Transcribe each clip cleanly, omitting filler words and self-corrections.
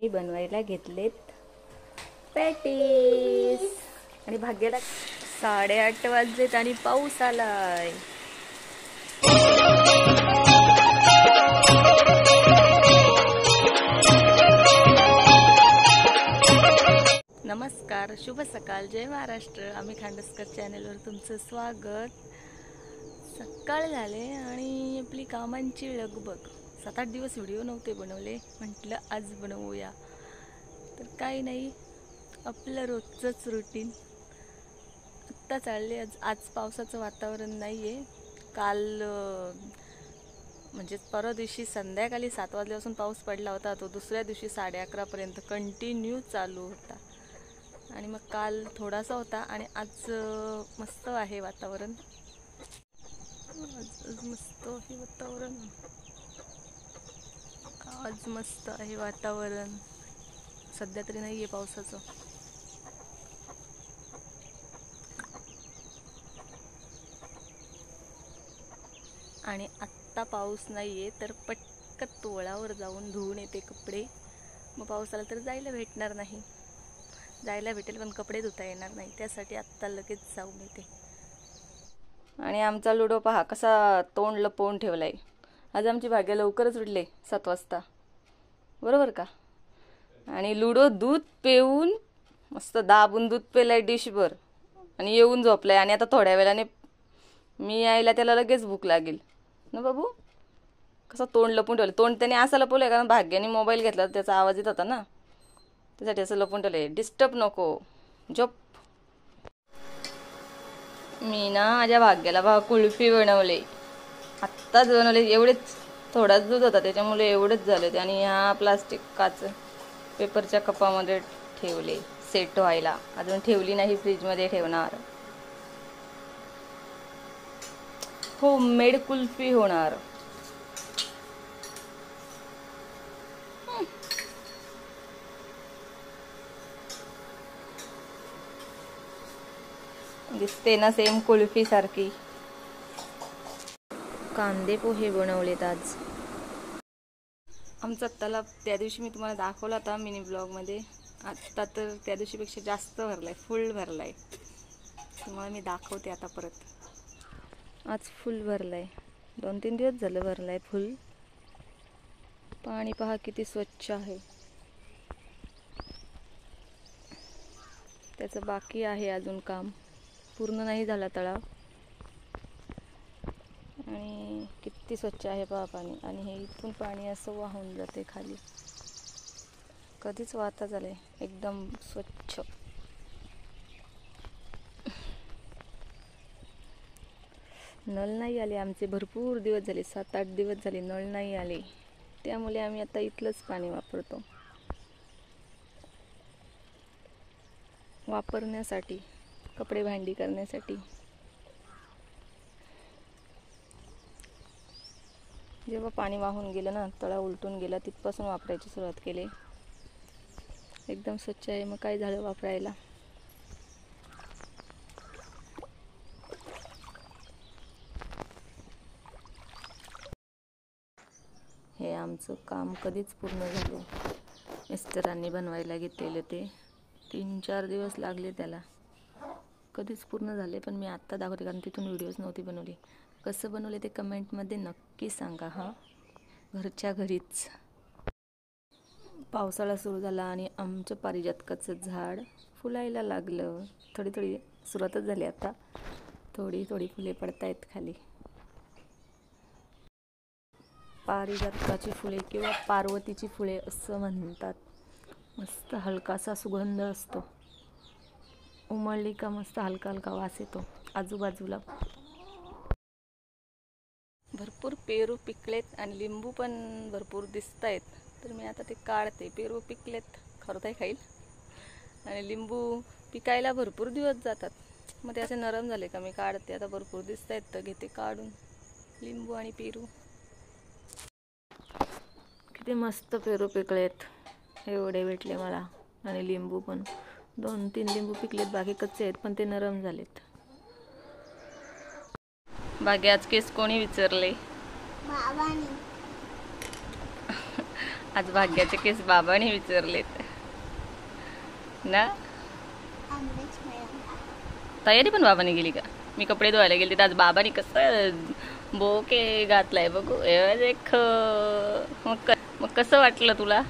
बनवायला घेतलेत पॅटीस आणि भाग्याला 8:30 वाजलेत आणि पाऊस आलाय. नमस्कार, शुभ सकाळ, जय महाराष्ट्र. आम्ही खांडसकर चॅनलवर तुमचं स्वागत. सकाळ झाले आणि आपली कामांची लगबग. 7-8 दिवस व्हिडिओ नव्हते बनवले, म्हटलं आज बनवूया. तर काही नाही, आपलं रोजचंच रुटीन आत्ता चालले. आज पावसाचं वातावरण नाही आहे. काल म्हणजे परवा दिवशी संध्याकाळी 7 वाजल्यापासून पाऊस पडला होता. तो दुसऱ्या दिवशी 11:30 पर्यंत कंटिन्यू चालू होता. आणि मग काल थोडासा होता आणि आज मस्त आहे वातावरण. आज मस्त आहे वातावरण. आज मस्त आहे वातावरण. सध्या तरी नाही आहे पावसाचं. आणि आत्ता पाऊस नाही आहे तर पटकन तोळावर जाऊन धुवून येते कपडे. मग पाऊस आला तर जायला भेटणार नाही. जायला भेटेल पण कपडे धुता येणार नाही. त्यासाठी आत्ता लगेच जाऊन येते. आणि आमचा लुडो पहा कसा तोंड लपवून ठेवलाय. आज आमची भाग्य लवकरच उठले 7 वाजता, बरोबर का. आणि लुडो दूध पेऊन मस्त दाबून दूध पेलाय डिशभर आणि येऊन झोपलाय. आणि आता थोड्या वेळाने मी यायला त्याला लगेच भूक लागेल ना. बाबू कसं तोंड लपून ठेवलं. तोंड त्याने असं लपवलंय कारण भाग्याने मोबाईल घेतला, त्याचा आवाज येत होता ना, त्यासाठी असं लपून ठेवलंय. डिस्टर्ब नको, झोप. मी ना माझ्या भाग्याला कुल्फी बनवले. आत्ताच बनवले. एवढेच, थोडाच दूध होता त्याच्यामुळे एवढंच झालं. आणि ह्या प्लास्टिक काच पेपरच्या कपामध्ये ठेवले सेट व्हायला. अजून ठेवली नाही, फ्रीजमध्ये ठेवणार. होममेड कुल्फी होणार. दिसते ना सेम कुल्फी सारखी. कांदे पोहे बनवलेत आज. आमचा तलाव त्या दिवशी मी तुम्हाला दाखवला होता मिनी ब्लॉगमध्ये. आत्ता तर त्या दिवशीपेक्षा जास्त भरलाय, फुल भरलाय. तुम्हाला मी दाखवते आता परत. आज फुल भरलाय. 2-3 दिवस झालं भरलाय फुल. पाणी पहा किती स्वच्छ आहे. त्याचं बाकी आहे अजून काम, पूर्ण नाही झाला तलाव. आणि किती स्वच्छ आहे पहा पाणी. आणि हे इथून पाणी असं वाहून जाते खाली. कधीच वाहता झालंय एकदम स्वच्छ. नळ नाही आले आमचे, भरपूर दिवस झाले, 7-8 दिवस झाले नळ नाही आले. त्यामुळे आम्ही आता इथलंच पाणी वापरतो वापरण्यासाठी, कपडे भांडी करण्यासाठी. जेव्हा पाणी वाहून गेलं ना, तळा उलटून गेला, तिथपासून वापरायची सुरुवात केली. एकदम स्वच्छ आहे. मग काय झालं वापरायला. हे आमचं काम कधीच पूर्ण झालं. मिस्टरांनी बनवायला घेतलेलं ते 3-4 दिवस लागले त्याला. कधीच पूर्ण झाले. पण मी आत्ता दाखवते कारण तिथून व्हिडिओज नव्हती बनवली. कसं बनवले ते कमेंटमध्ये नक्की सांगा. हा, घरच्या घरीच. पावसाळा सुरू झाला आणि आमचं पारिजातकाचं झाड फुलायला लागलं. थोडी थोडी सुरुवातच झाली आता. थोडी थोडी फुले पडतायत खाली. पारिजातकाची फुले किंवा पार्वतीची फुले असं म्हणतात. मस्त हलकासा सुगंध असतो. उमळली का मस्त हलका हलका वास येतो आजूबाजूला. भरपूर पेरू पिकलेत आणि लिंबू पण भरपूर दिसत आहेत. तर मी आता ते काढते. पेरू पिकलेत, खरं खाईल. आणि लिंबू पिकायला भरपूर दिवस जातात. मग ते असे नरम झाले का मी काढते. आता भरपूर दिसत आहेत तर घेते काढून लिंबू आणि पेरू. किती मस्त पेरू पिकलेत. एवढे भेटले मला. आणि लिंबू पण 2-3 लिंबू पिकलेत, बाकी कच्चे आहेत पण ते नरम झालेत. बाकी आज केस कोणी विचारले? आज भाग्याचे केस बाबाने विचारलेत ना. तयारी पण बाबाने गेली का? मी कपडे धुवायला गेली तर आज बाबाने कसं बोके घातलाय बघू. देख मग कसं वाटलं तुला?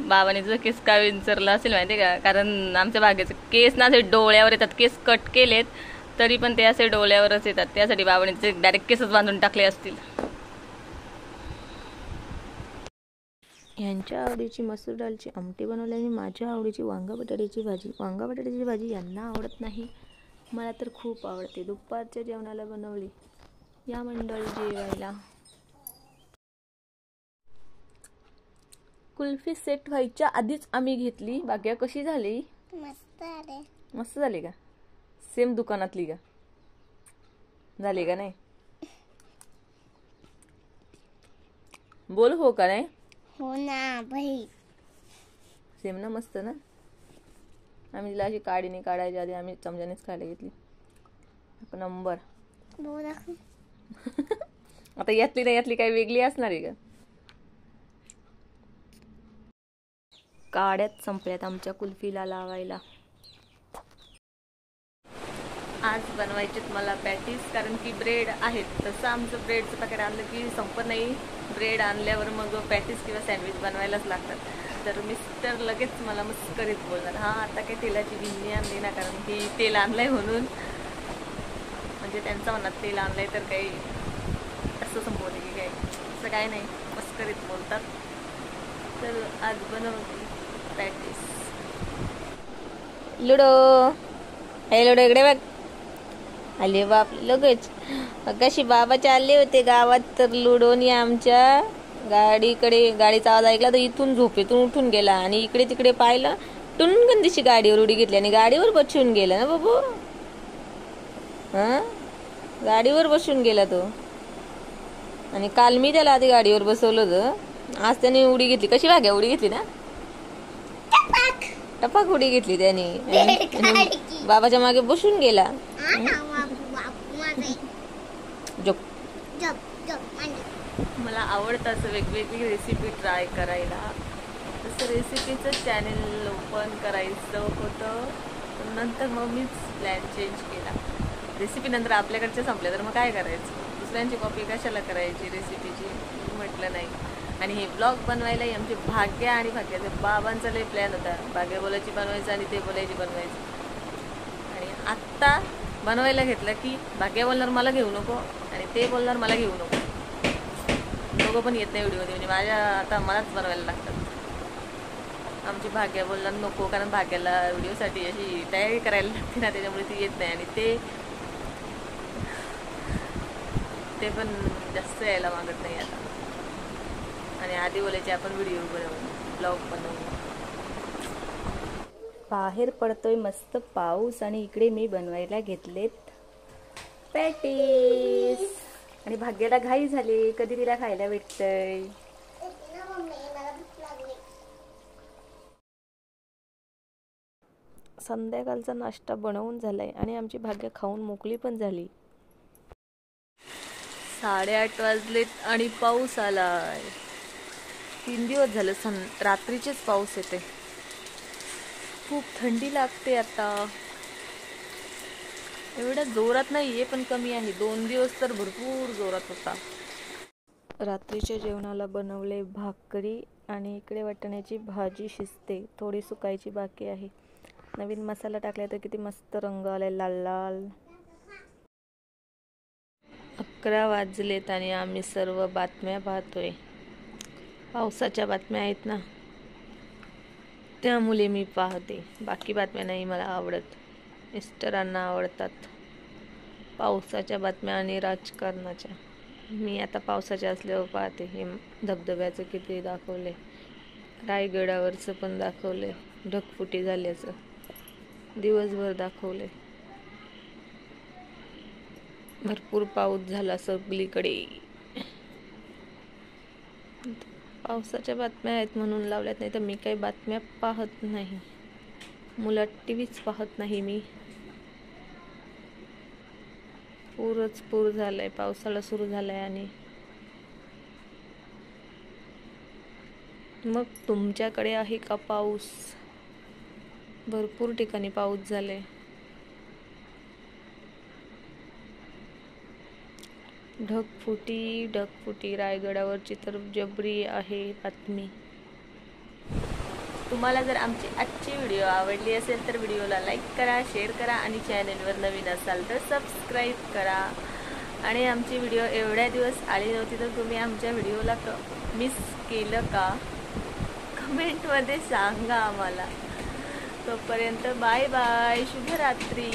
बाबाने तुझं केस का विंचरला असेल माहिती का? कारण आमच्या भाग्याचे केस ना असे डोळ्यावर येतात. केस कट केलेत तरी पण ते असे डोळ्यावरच येतात. त्यासाठी बाबाने ते डायरेक्ट केसच बांधून टाकले असतील. यांच्या आवडीची मसूर डाळची आमटी बनवली आणि माझ्या आवडीची वांगा बटाट्याची भाजी. वांगा बटाट्याची भाजी यांना आवडत नाही, मला तर खूप आवडते. दुपारच्या जेवणाला बनवली. या मंडळी जेवायला. कुल्फी सेट व्हायच्या आधीच आम्ही घेतली. भाग्या कशी झाली? मस्त झाली का? सेम दुकानातली का झाली का? नाही बोल. हो का? नाही हो ना भाई. सेम ना? मस्त ना? आम्ही तिला अशी काडीने काढायच्या आधी आम्ही चमच्यानेच खायला घेतली. नंबर. आता यातली ना यातली काही वेगळी असणार आहे का? काड्यात संपल्यात आमच्या कुल्फीला लावायला. आज बनवायचेत मला पॅटीस, कारण की ब्रेड आहेत. तसं आमचं ब्रेडचं पॅकेट आणलं की संपत नाही. ब्रेड आणल्यावर मग पॅटीस किंवा सँडविच बनवायलाच लागतात. तर मिस्टर लगेच मला मस्करीत बोलणार, हां आता काही तेलाची गिन्नी आणली ना, कारण की तेल आणलंय म्हणून. म्हणजे त्यांचं म्हणत तेल आणलंय तर काही असं संपवलं की काय, असं काय नाही, मस्करीत बोलतात. तर आज बनवते पॅटीस. लुडो. हे लुडो इकडे बघ. आले बाप लगेच. कशी बाबाचे आले होते गावात, तर लुडोनी आमच्या गाडीचा आवाज ऐकला तर इथून झोपेतून उठून गेला आणि इकडे तिकडे पाहिलं, टुनकन दिशी गाडीवर उडी घेतली आणि गाडीवर बसून गेला ना बाबू. गाडीवर बसून गेला तो. आणि काल मी त्याला आधी गाडीवर बसवलं होतं, आज त्याने उडी घेतली. कशी भाग्या उडी घेतली ना? टपाक उडी घेतली त्याने. बाबाच्या मागे बसून गेला. मला आवडतं असं वेगवेगळी रेसिपी ट्राय करायला. तसं रेसिपीचं चॅनेल ओपन करायचं होतं, नंतर मग मीच प्लॅन चेंज केला. रेसिपी नंतर आपल्याकडचे संपले तर मग काय करायचं, दुसऱ्यांची कॉपी कशाला करायची रेसिपीची, म्हटलं नाही. आणि हे ब्लॉग बनवायलाही आमचे भाग्या आणि भाग्याच्या बाबांचा लय प्लॅन होता. भाग्या बोलायची बनवायचं आणि ते बोलायची बनवायचं. आणि आत्ता बनवायला घेतलं की भाग्या बोलणार मला घेऊ नको आणि ते बोलणार मला घेऊ नको. दोघं पण येत नाही व्हिडिओमध्ये, म्हणजे माझ्या आता मलाच बनवायला लागतात. आमची भाग्या बोलणार नको, कारण भाग्याला व्हिडिओसाठी अशी तयारी करायला लागते ना, त्याच्यामुळे ती येत नाही. आणि ते पण जास्त यायला मागत नाही आता. आणि आधी बोलायचे आपण व्हिडिओ बनवू, ब्लॉग बनवू. बाहेर पडतोय मस्त पाऊस आणि इकडे मी बनवायला घेतलेत पॅटीस. आणि भाग्याला घाई झाली, कधी तिला खायला भेटतंय. संध्याकाळचा नाश्ता बनवून झालाय आणि आमची भाग्य खाऊन मोकळी पण झाली. 8:30 वाजलेत आणि पाऊस आलाय. 3 दिवस झालं रात्रीचेच पाऊस येते. खूप थंडी लागते आता. एवढ्या जोरात नाहीये पण कमी आहे. 2 दिवस तर भरपूर जोरात होता. रात्रीच्या जेवणाला बनवले भाकरी आणि इकडे वाटाण्याची भाजी शिजते, थोडी सुकायची बाकी आहे. नवीन मसाला टाकलाय तर किती मस्त रंग आलाय, लाल लाल. 11 वाजलेत आणि आम्ही सर्व बातम्या पाहतोय. पावसाच्या बातम्या आहेत ना, त्यामुळे मी पाहते. बाकी बातम्या नाही मला आवडत, मिस्टरांना आवडतात पावसाच्या बातम्या आणि राजकारणाच्या. मी आता पावसाच्या असल्यावर पाहते. हे धबधब्याचं किती दाखवले, रायगडावरचं पण दाखवले, ढगफुटी झाल्याचं दिवसभर दाखवले. भरपूर पाऊस झाला सगळीकडे. पावसाच्या बातम्या आहेत म्हणून लावल्यात, नाही तर मी काही बातम्या पाहत नाही. मुलं टीव्हीच पाहत नाही मी. पूरच पूर झालाय, पावसाळा सुरू झालाय. आणि मग तुमच्याकडे आहे का पाऊस? भरपूर ठिकाणी पाऊस झालाय. ढगफुटी रायगडावरची तर जबरी आहे बातमी. तुम्हाला जर आमची आजची व्हिडिओ आवडली असेल तर व्हिडिओला लाईक करा, शेअर करा आणि चॅनेलवर नवीन असाल तर सबस्क्राईब करा. आणि आमची व्हिडिओ एवढ्या दिवस आली नव्हती तर तुम्ही आमच्या व्हिडिओला मिस केलं का? कमेंटमध्ये सांगा आम्हाला. तोपर्यंत बाय बाय, शुभरात्री.